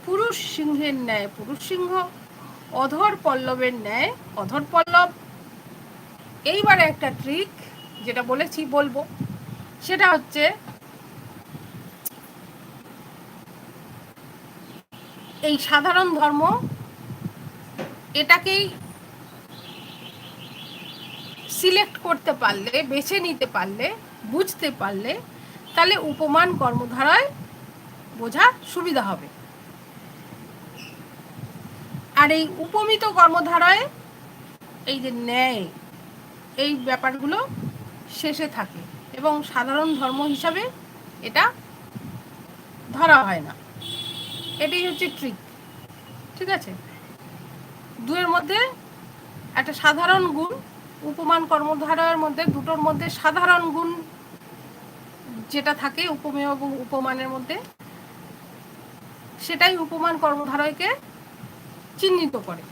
পুরুষ সিংহের ন্যায় পুরুষ সিংহ, অধর পল্লবের ন্যায় অধর পল্লব। এইবারে একটা ট্রিক যেটা বলবো, সেটা হচ্ছে এই সাধারণ ধর্ম এটাকেই সিলেক্ট করতে পারলে, বেছে নিতে পারলে, বুঝতে পারলে, তাহলে উপমান কর্মধারায় বোঝা সুবিধা হবে। আর এই উপমিত কর্মধারায় এই যে ন্যায়, এই ব্যাপারগুলো শেষে থাকে এবং সাধারণ ধর্ম হিসাবে এটা ধরা হয় না। এটাই হচ্ছে ট্রিক। ঠিক আছে, দুয়ের মধ্যে একটা সাধারণ গুণ, উপমান কর্মধারয়ের মধ্যে দুটোর মধ্যে সাধারণ গুণ যেটা থাকে উপমেয় এবং উপমানের মধ্যে, সেটাই উপমান কর্মধারয়কে চিহ্নিত করে।